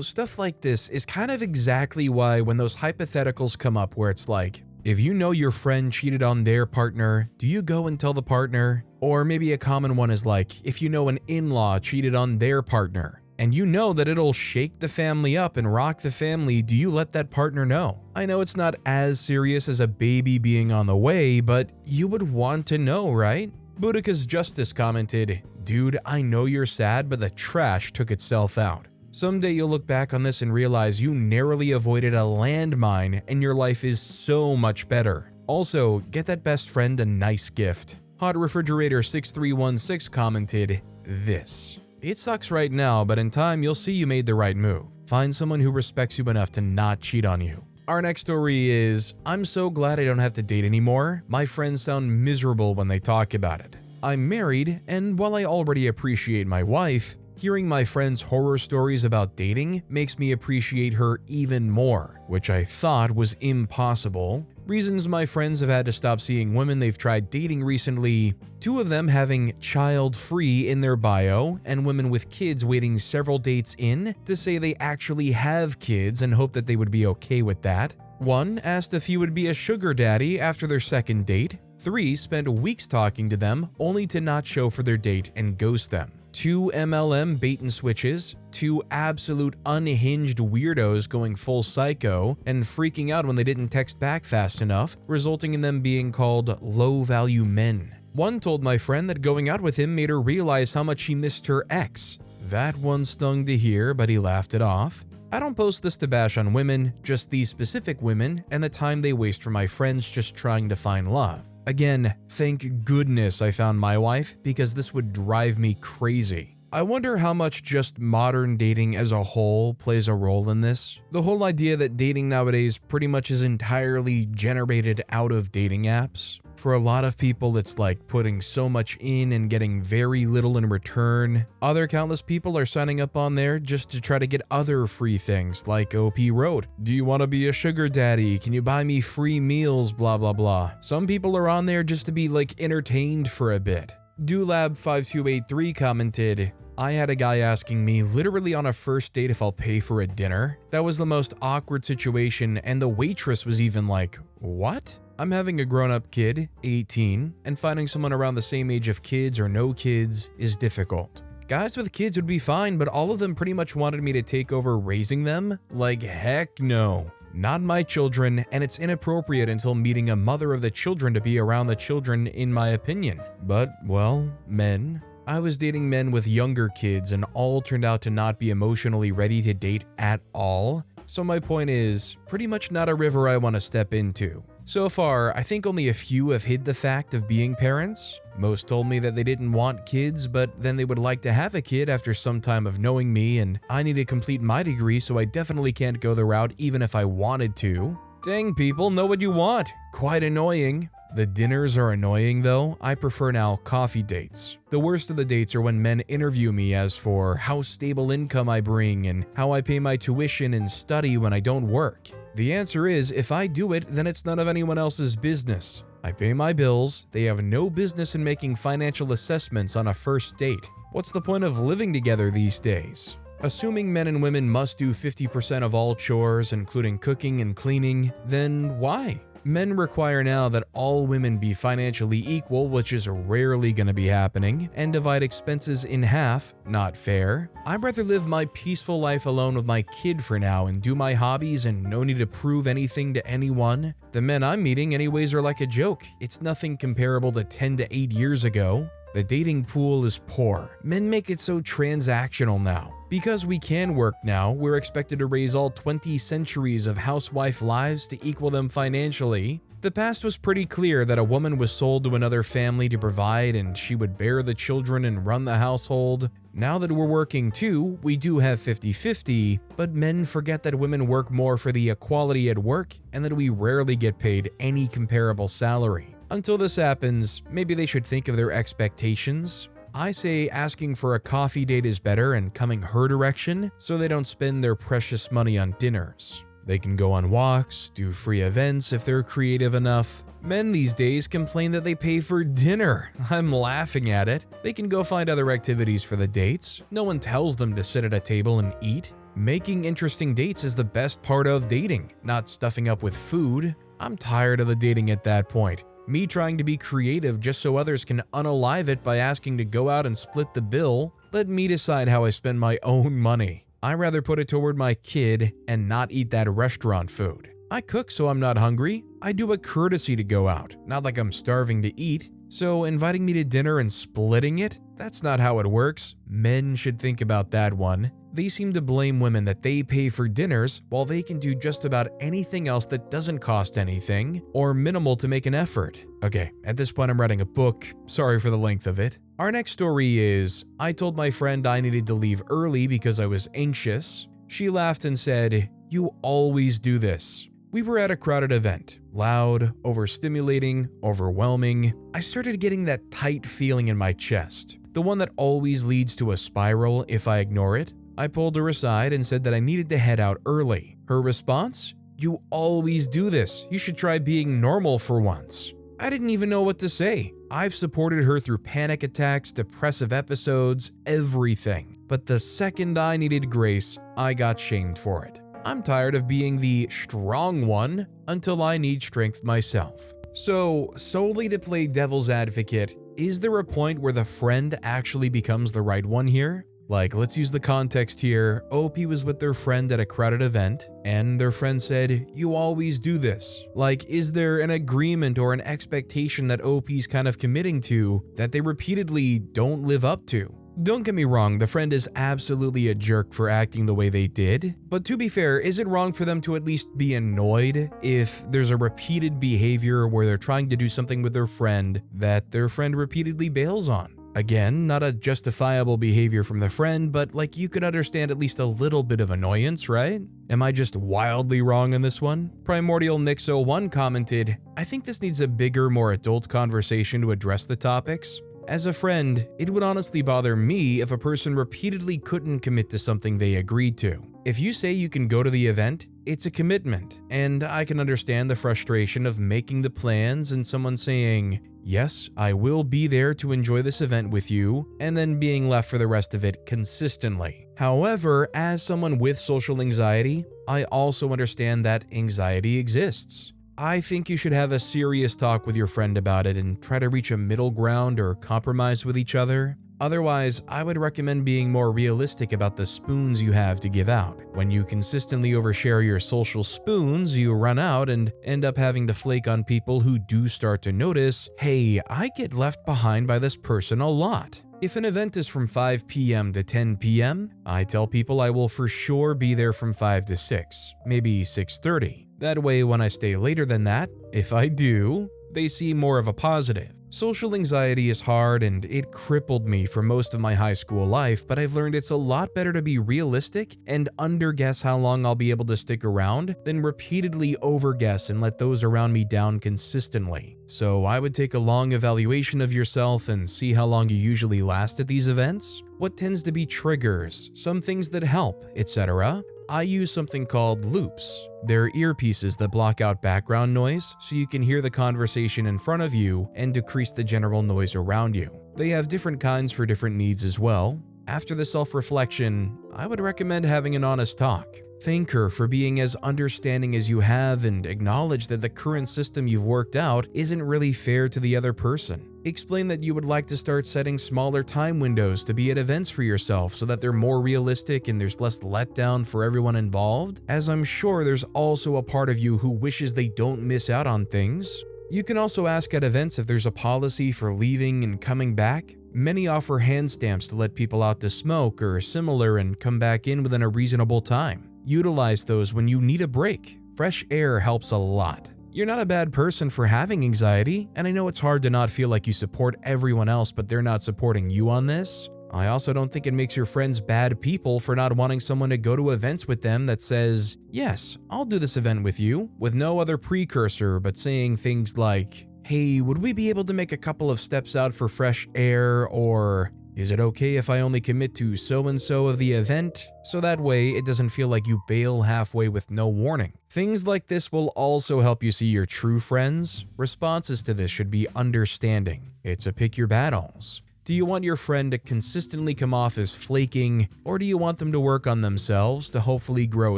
stuff like this is kind of exactly why when those hypotheticals come up where it's like, if you know your friend cheated on their partner, do you go and tell the partner? Or maybe a common one is like, if you know an in-law cheated on their partner, and you know that it'll shake the family up and rock the family, do you let that partner know? I know it's not as serious as a baby being on the way, but you would want to know, right? Boudica's Justice commented, "Dude, I know you're sad, but the trash took itself out. Someday you'll look back on this and realize you narrowly avoided a landmine and your life is so much better. Also, get that best friend a nice gift." Hot Refrigerator 6316 commented this. "It sucks right now, but in time you'll see you made the right move. Find someone who respects you enough to not cheat on you." Our next story is, "I'm so glad I don't have to date anymore. My friends sound miserable when they talk about it. I'm married, and while I already appreciate my wife, hearing my friends' horror stories about dating makes me appreciate her even more, which I thought was impossible. Reasons my friends have had to stop seeing women they've tried dating recently: 2 of them having child-free in their bio, and women with kids waiting several dates in to say they actually have kids and hope that they would be okay with that. 1 asked if he would be a sugar daddy after their second date. 3 spent weeks talking to them only to not show for their date and ghost them. 2 MLM bait and switches, 2 absolute unhinged weirdos going full psycho and freaking out when they didn't text back fast enough, resulting in them being called low-value men. 1 told my friend that going out with him made her realize how much she missed her ex. That one stung to hear, but he laughed it off. I don't post this to bash on women, just these specific women and the time they waste for my friends just trying to find love. Again, thank goodness I found my wife, because this would drive me crazy. I wonder how much just modern dating as a whole plays a role in this. The whole idea that dating nowadays pretty much is entirely generated out of dating apps. For a lot of people, it's like putting so much in and getting very little in return. Other countless people are signing up on there just to try to get other free things, like OP wrote, "Do you want to be a sugar daddy? Can you buy me free meals? Blah blah blah." Some people are on there just to be like entertained for a bit. Dulab5283 commented, "I had a guy asking me literally on a first date if I'll pay for a dinner. That was the most awkward situation, and the waitress was even like, 'What?' I'm having a grown-up kid, 18, and finding someone around the same age of kids or no kids is difficult. Guys with kids would be fine, but all of them pretty much wanted me to take over raising them? Like, heck no. Not my children, and it's inappropriate until meeting a mother of the children to be around the children, in my opinion. But, well, men. I was dating men with younger kids, and all turned out to not be emotionally ready to date at all. So my point is, pretty much not a river I want to step into. So far, I think only a few have hid the fact of being parents. Most told me that they didn't want kids, but then they would like to have a kid after some time of knowing me, and I need to complete my degree, so I definitely can't go the route even if I wanted to. Dang, people, know what you want. Quite annoying. The dinners are annoying though. I prefer now coffee dates. The worst of the dates are when men interview me as for how stable income I bring and how I pay my tuition and study when I don't work. The answer is, if I do it, then it's none of anyone else's business. I pay my bills. They have no business in making financial assessments on a first date. What's the point of living together these days? Assuming men and women must do 50% of all chores, including cooking and cleaning, then why? Men require now that all women be financially equal, which is rarely going to be happening, and divide expenses in half. Not fair. I'd rather live my peaceful life alone with my kid for now and do my hobbies and no need to prove anything to anyone. The men I'm meeting anyways are like a joke. It's nothing comparable to 10 to 8 years ago. The dating pool is poor. Men make it so transactional now. Because we can work now, we're expected to raise all 20 centuries of housewife lives to equal them financially. The past was pretty clear that a woman was sold to another family to provide and she would bear the children and run the household. Now that we're working too, we do have 50-50, but men forget that women work more for the equality at work and that we rarely get paid any comparable salary. Until this happens, maybe they should think of their expectations. I say asking for a coffee date is better and coming her direction so they don't spend their precious money on dinners. They can go on walks, do free events if they're creative enough. Men these days complain that they pay for dinner. I'm laughing at it. They can go find other activities for the dates. No one tells them to sit at a table and eat. Making interesting dates is the best part of dating, not stuffing up with food. I'm tired of the dating at that point. Me trying to be creative just so others can unalive it by asking to go out and split the bill. Let me decide how I spend my own money. I'd rather put it toward my kid and not eat that restaurant food. I cook so I'm not hungry. I do a courtesy to go out, not like I'm starving to eat. So inviting me to dinner and splitting it? That's not how it works. Men should think about that one. They seem to blame women that they pay for dinners while they can do just about anything else that doesn't cost anything or minimal to make an effort. Okay, at this point I'm writing a book. Sorry for the length of it. Our next story is, I told my friend I needed to leave early because I was anxious. She laughed and said, "You always do this." We were at a crowded event. Loud, overstimulating, overwhelming. I started getting that tight feeling in my chest. The one that always leads to a spiral if I ignore it. I pulled her aside and said that I needed to head out early. Her response? "You always do this. You should try being normal for once." I didn't even know what to say. I've supported her through panic attacks, depressive episodes, everything. But the second I needed grace, I got shamed for it. I'm tired of being the strong one until I need strength myself. So, solely to play devil's advocate, is there a point where the friend actually becomes the right one here? Like, let's use the context here. OP was with their friend at a crowded event, and their friend said, "You always do this." Like, is there an agreement or an expectation that OP's kind of committing to that they repeatedly don't live up to? Don't get me wrong, the friend is absolutely a jerk for acting the way they did, but to be fair, is it wrong for them to at least be annoyed if there's a repeated behavior where they're trying to do something with their friend that their friend repeatedly bails on? Again, not a justifiable behavior from the friend, but like you could understand at least a little bit of annoyance, right? Am I just wildly wrong on this one? Primordial Nix01 commented, "I think this needs a bigger, more adult conversation to address the topics. As a friend, it would honestly bother me if a person repeatedly couldn't commit to something they agreed to. If you say you can go to the event, it's a commitment, and I can understand the frustration of making the plans and someone saying, 'Yes, I will be there to enjoy this event with you,' and then being left for the rest of it consistently. However, as someone with social anxiety, I also understand that anxiety exists. I think you should have a serious talk with your friend about it and try to reach a middle ground or compromise with each other. Otherwise, I would recommend being more realistic about the spoons you have to give out. When you consistently overshare your social spoons, you run out and end up having to flake on people who do start to notice, 'Hey, I get left behind by this person a lot.' If an event is from 5 p.m. to 10 p.m., I tell people I will for sure be there from 5 to 6, maybe 6:30. That way, when I stay later than that, if I do, they see more of a positive. Social anxiety is hard and it crippled me for most of my high school life, but I've learned it's a lot better to be realistic and underguess how long I'll be able to stick around than repeatedly overguess and let those around me down consistently. So I would take a long evaluation of yourself and see how long you usually last at these events, what tends to be triggers, some things that help, etc. I use something called loops. They're earpieces that block out background noise so you can hear the conversation in front of you and decrease the general noise around you. They have different kinds for different needs as well. After the self-reflection, I would recommend having an honest talk. Thank her for being as understanding as you have and acknowledge that the current system you've worked out isn't really fair to the other person. Explain that you would like to start setting smaller time windows to be at events for yourself so that they're more realistic and there's less letdown for everyone involved, as I'm sure there's also a part of you who wishes they don't miss out on things. You can also ask at events if there's a policy for leaving and coming back. Many offer hand stamps to let people out to smoke or similar and come back in within a reasonable time. Utilize those when you need a break. Fresh air helps a lot. You're not a bad person for having anxiety, and I know it's hard to not feel like you support everyone else but they're not supporting you on this. I also don't think it makes your friends bad people for not wanting someone to go to events with them that says, "Yes, I'll do this event with you," with no other precursor but saying things like, "Hey, would we be able to make a couple of steps out for fresh air?" or "Is it okay if I only commit to so-and-so of the event?" So that way it doesn't feel like you bail halfway with no warning. Things like this will also help you see your true friends. Responses to this should be understanding. It's a pick your battles. Do you want your friend to consistently come off as flaking, or do you want them to work on themselves to hopefully grow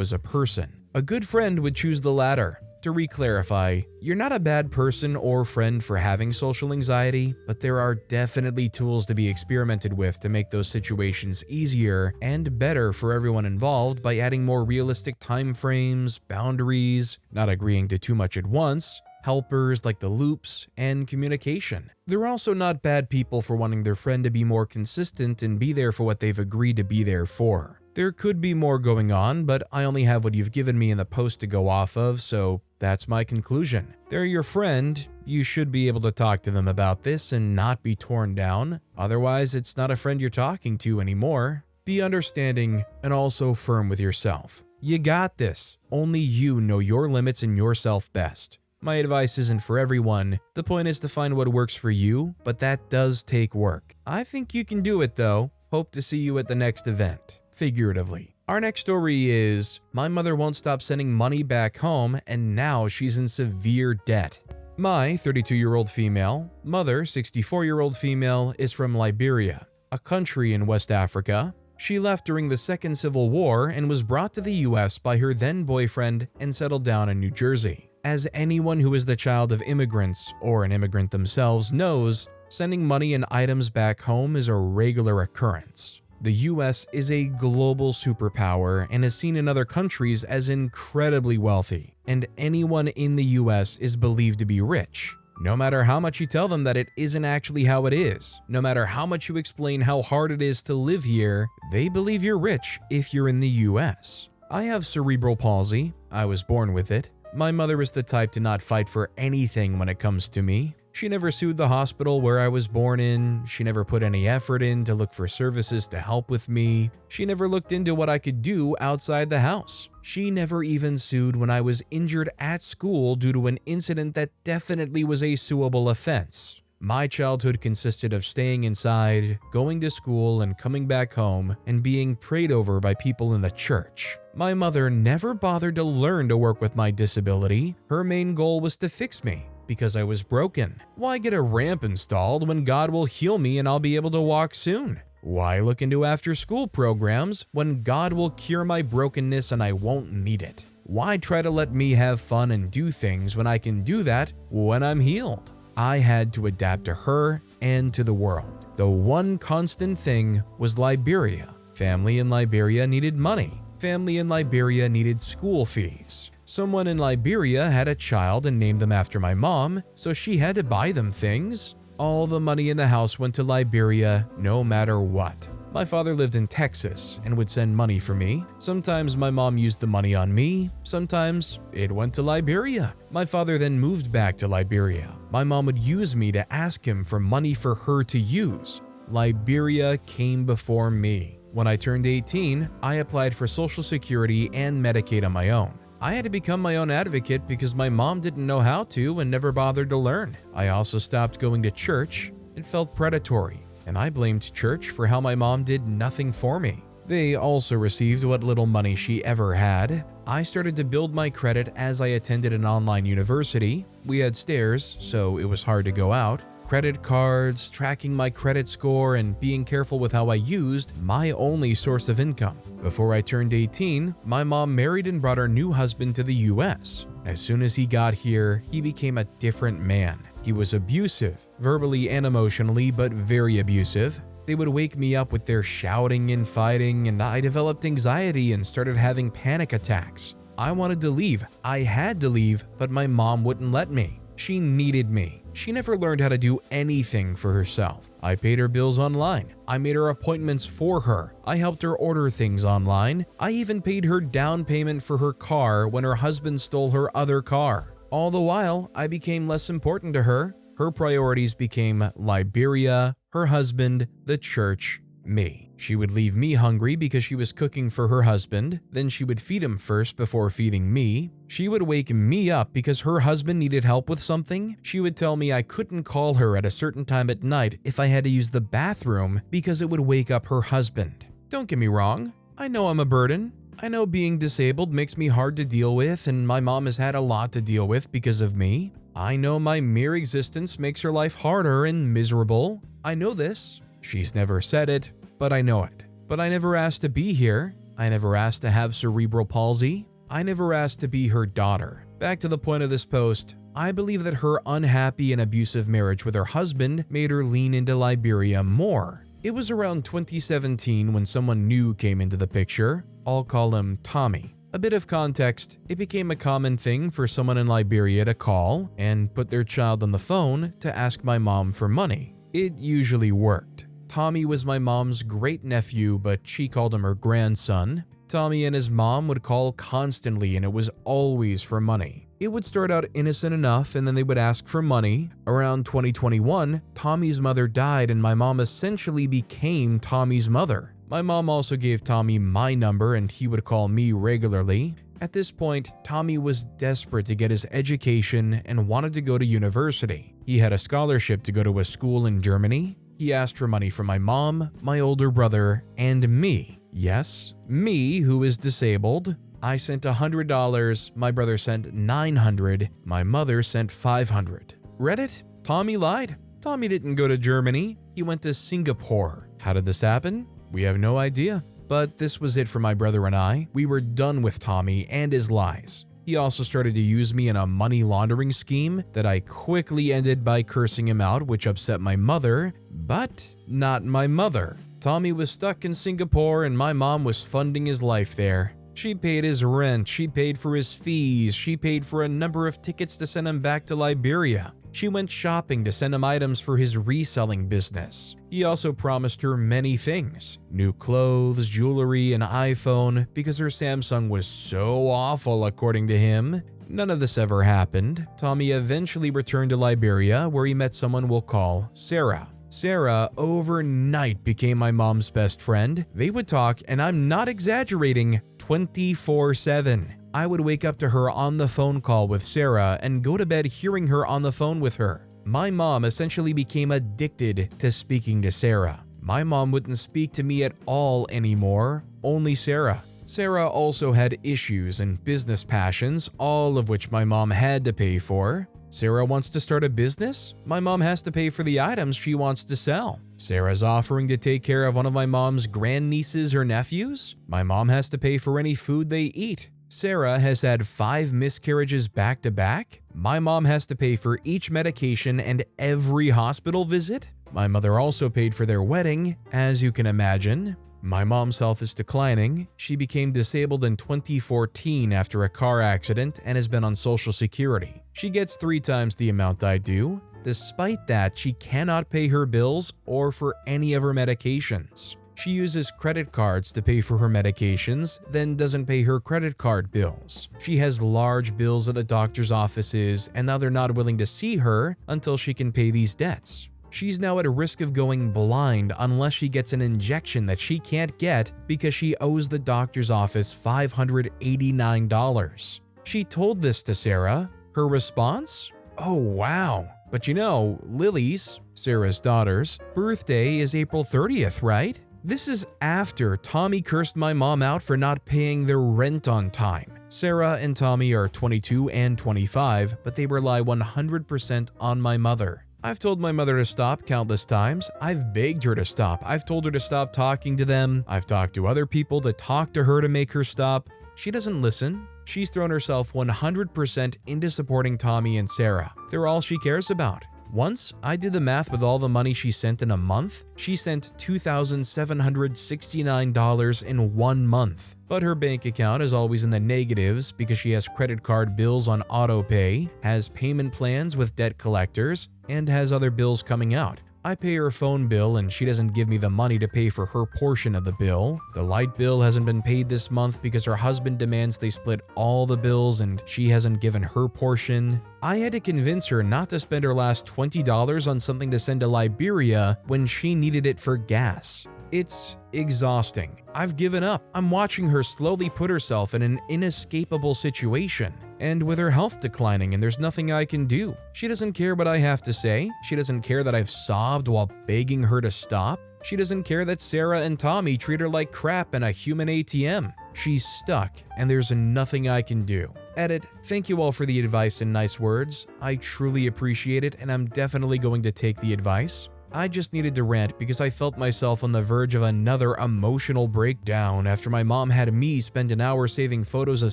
as a person? A good friend would choose the latter. To re-clarify, you're not a bad person or friend for having social anxiety, but there are definitely tools to be experimented with to make those situations easier and better for everyone involved by adding more realistic time frames, boundaries, not agreeing to too much at once, helpers like the loops, and communication. They're also not bad people for wanting their friend to be more consistent and be there for what they've agreed to be there for. There could be more going on, but I only have what you've given me in the post to go off of, so that's my conclusion. They're your friend. You should be able to talk to them about this and not be torn down. Otherwise, it's not a friend you're talking to anymore. Be understanding and also firm with yourself. You got this. Only you know your limits and yourself best. My advice isn't for everyone. The point is to find what works for you, but that does take work. I think you can do it though. Hope to see you at the next event. Figuratively. Our next story is, my mother won't stop sending money back home and now she's in severe debt. My 32-year-old female, mother 64-year-old female, is from Liberia, a country in West Africa. She left during the Second Civil War and was brought to the US by her then boyfriend and settled down in New Jersey. As anyone who is the child of immigrants or an immigrant themselves knows, sending money and items back home is a regular occurrence. The US is a global superpower and is seen in other countries as incredibly wealthy, and anyone in the US is believed to be rich. No matter how much you tell them that it isn't actually how it is, no matter how much you explain how hard it is to live here, they believe you're rich if you're in the US. I have cerebral palsy. I was born with it. My mother is the type to not fight for anything when it comes to me. She never sued the hospital where I was born in. She never put any effort in to look for services to help with me. She never looked into what I could do outside the house. She never even sued when I was injured at school due to an incident that definitely was a suable offense. My childhood consisted of staying inside, going to school, and coming back home and being prayed over by people in the church. My mother never bothered to learn to work with my disability. Her main goal was to fix me because I was broken. Why get a ramp installed when God will heal me and I'll be able to walk soon? Why look into after-school programs when God will cure my brokenness and I won't need it? Why try to let me have fun and do things when I can do that when I'm healed? I had to adapt to her and to the world. The one constant thing was Liberia. Family in Liberia needed money. Family in Liberia needed school fees. Someone in Liberia had a child and named them after my mom, so she had to buy them things. All the money in the house went to Liberia no matter what. My father lived in Texas and would send money for me. Sometimes my mom used the money on me, sometimes it went to Liberia. My father then moved back to Liberia. My mom would use me to ask him for money for her to use. Liberia came before me. When I turned 18, I applied for Social Security and Medicaid on my own. I had to become my own advocate because my mom didn't know how to and never bothered to learn. I also stopped going to church. It felt predatory, and I blamed church for how my mom did nothing for me. They also received what little money she ever had. I started to build my credit as I attended an online university. We had stairs, so it was hard to go out. Credit cards, tracking my credit score, and being careful with how I used my only source of income. Before I turned 18, my mom married and brought her new husband to the US. As soon as he got here, he became a different man. He was abusive, verbally and emotionally, but very abusive. They would wake me up with their shouting and fighting, and I developed anxiety and started having panic attacks. I wanted to leave. I had to leave, but my mom wouldn't let me. She needed me. She never learned how to do anything for herself. I paid her bills online. I made her appointments for her. I helped her order things online. I even paid her down payment for her car when her husband stole her other car. All the while, I became less important to her. Her priorities became Liberia, her husband, the church, me. She would leave me hungry because she was cooking for her husband, then she would feed him first before feeding me. She would wake me up because her husband needed help with something. She would tell me I couldn't call her at a certain time at night if I had to use the bathroom because it would wake up her husband. Don't get me wrong, I know I'm a burden. I know being disabled makes me hard to deal with, and my mom has had a lot to deal with because of me. I know my mere existence makes her life harder and miserable. I know this. She's never said it, but I know it. But I never asked to be here. I never asked to have cerebral palsy. I never asked to be her daughter. Back to the point of this post, I believe that her unhappy and abusive marriage with her husband made her lean into Liberia more. It was around 2017 when someone new came into the picture. I'll call him Tommy. A bit of context, it became a common thing for someone in Liberia to call and put their child on the phone to ask my mom for money. It usually worked. Tommy was my mom's great nephew, but she called him her grandson. Tommy and his mom would call constantly, and it was always for money. It would start out innocent enough, and then they would ask for money. Around 2021, Tommy's mother died, and my mom essentially became Tommy's mother. My mom also gave Tommy my number, and he would call me regularly. At this point, Tommy was desperate to get his education and wanted to go to university. He had a scholarship to go to a school in Germany. He asked for money from my mom, my older brother, and me. Yes, me, who is disabled. I sent $100, my brother sent $900, my mother sent $500. Read it? Tommy lied. Tommy didn't go to Germany. He went to Singapore. How did this happen? We have no idea. But this was it for my brother and I. We were done with Tommy and his lies. He also started to use me in a money laundering scheme that I quickly ended by cursing him out, which upset my mother, but not my mother. Tommy was stuck in Singapore and my mom was funding his life there. She paid his rent, she paid for his fees, she paid for a number of tickets to send him back to Liberia. She went shopping to send him items for his reselling business. He also promised her many things: new clothes, jewelry, an iPhone, because her Samsung was so awful according to him. None of this ever happened. Tommy eventually returned to Liberia, where he met someone we'll call Sarah. Sarah overnight became my mom's best friend. They would talk, and I'm not exaggerating, 24/7. I would wake up to her on the phone call with Sarah and go to bed hearing her on the phone with her. My mom essentially became addicted to speaking to Sarah. My mom wouldn't speak to me at all anymore, only Sarah. Sarah also had issues and business passions, all of which my mom had to pay for. Sarah wants to start a business? My mom has to pay for the items she wants to sell. Sarah's offering to take care of one of my mom's grandnieces or nephews? My mom has to pay for any food they eat. Sarah has had 5 miscarriages back to back. My mom has to pay for each medication and every hospital visit. My mother also paid for their wedding, as you can imagine. My mom's health is declining. She became disabled in 2014 after a car accident and has been on Social Security. She gets 3 times the amount I do. Despite that, she cannot pay her bills or for any of her medications. She uses credit cards to pay for her medications, then doesn't pay her credit card bills. She has large bills at the doctor's offices, and now they're not willing to see her until she can pay these debts. She's now at a risk of going blind unless she gets an injection that she can't get because she owes the doctor's office $589. She told this to Sarah. Her response? Oh wow. But you know, Lily's, Sarah's daughter's, birthday is April 30th, right? This is after Tommy cursed my mom out for not paying their rent on time. Sarah and Tommy are 22 and 25, but they rely 100% on my mother. I've told my mother to stop countless times. I've begged her to stop. I've told her to stop talking to them. I've talked to other people to talk to her to make her stop. She doesn't listen. She's thrown herself 100% into supporting Tommy and Sarah. They're all she cares about. Once, I did the math with all the money she sent in a month. She sent $2,769 in 1 month. But her bank account is always in the negatives because she has credit card bills on auto pay, has payment plans with debt collectors, and has other bills coming out. I pay her phone bill and she doesn't give me the money to pay for her portion of the bill. The light bill hasn't been paid this month because her husband demands they split all the bills and she hasn't given her portion. I had to convince her not to spend her last $20 on something to send to Liberia when she needed it for gas. It's exhausting. I've given up. I'm watching her slowly put herself in an inescapable situation. And with her health declining and there's nothing I can do. She doesn't care what I have to say. She doesn't care that I've sobbed while begging her to stop. She doesn't care that Sarah and Tommy treat her like crap in a human ATM. She's stuck and there's nothing I can do. Edit, thank you all for the advice and nice words. I truly appreciate it and I'm definitely going to take the advice. I just needed to rant because I felt myself on the verge of another emotional breakdown after my mom had me spend an hour saving photos of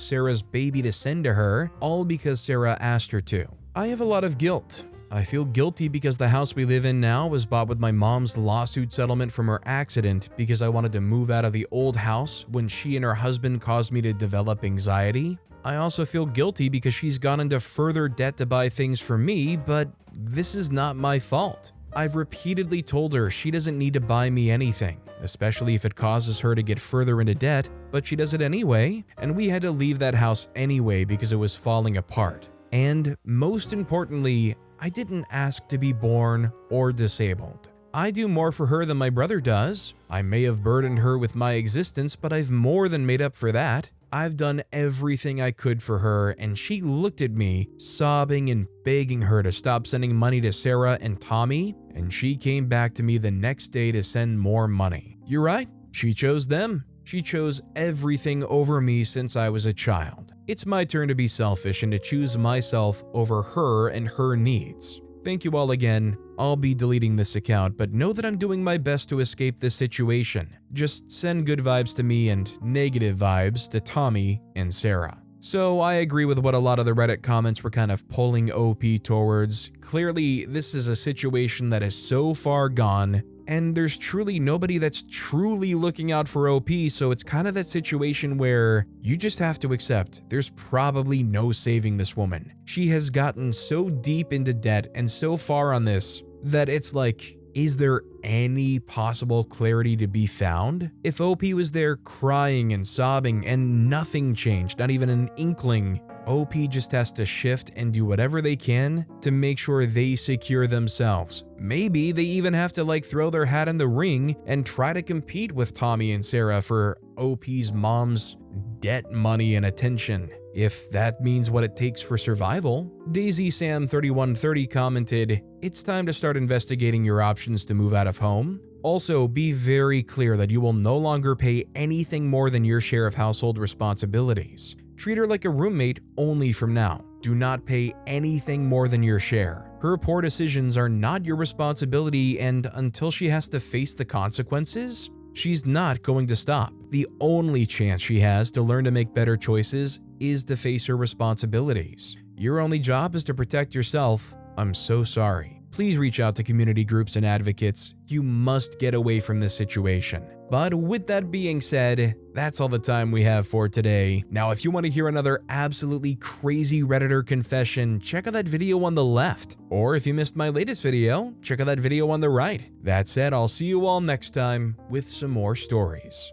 Sarah's baby to send to her, all because Sarah asked her to. I have a lot of guilt. I feel guilty because the house we live in now was bought with my mom's lawsuit settlement from her accident because I wanted to move out of the old house when she and her husband caused me to develop anxiety. I also feel guilty because she's gone into further debt to buy things for me, but this is not my fault. I've repeatedly told her she doesn't need to buy me anything, especially if it causes her to get further into debt, but she does it anyway, and we had to leave that house anyway because it was falling apart. And most importantly, I didn't ask to be born or disabled. I do more for her than my brother does. I may have burdened her with my existence, but I've more than made up for that. I've done everything I could for her, and she looked at me, sobbing and begging her to stop sending money to Sarah and Tommy, and she came back to me the next day to send more money. You're right, she chose them. She chose everything over me since I was a child. It's my turn to be selfish and to choose myself over her and her needs. Thank you all again. I'll be deleting this account, but know that I'm doing my best to escape this situation. Just send good vibes to me and negative vibes to Tommy and Sarah. So I agree with what a lot of the Reddit comments were kind of pulling OP towards. Clearly, this is a situation that is so far gone, and there's truly nobody that's truly looking out for OP, so it's kind of that situation where you just have to accept there's probably no saving this woman. She has gotten so deep into debt and so far on this that it's like, is there any possible clarity to be found? If OP was there crying and sobbing and nothing changed, not even an inkling, OP just has to shift and do whatever they can to make sure they secure themselves. Maybe they even have to throw their hat in the ring and try to compete with Tommy and Sarah for OP's mom's debt money and attention, if that means what it takes for survival. Daisy Sam 3130 commented, "It's time to start investigating your options to move out of home. Also, be very clear that you will no longer pay anything more than your share of household responsibilities. Treat her like a roommate only from now. Do not pay anything more than your share. Her poor decisions are not your responsibility, and until she has to face the consequences, she's not going to stop. The only chance she has to learn to make better choices is to face her responsibilities. Your only job is to protect yourself. I'm so sorry. please reach out to community groups and advocates. You must get away from this situation. But with that being said, that's all the time we have for today. Now, if you want to hear another absolutely crazy Redditor confession, check out that video on the left. Or if you missed my latest video, check out that video on the right. That said, I'll see you all next time with some more stories.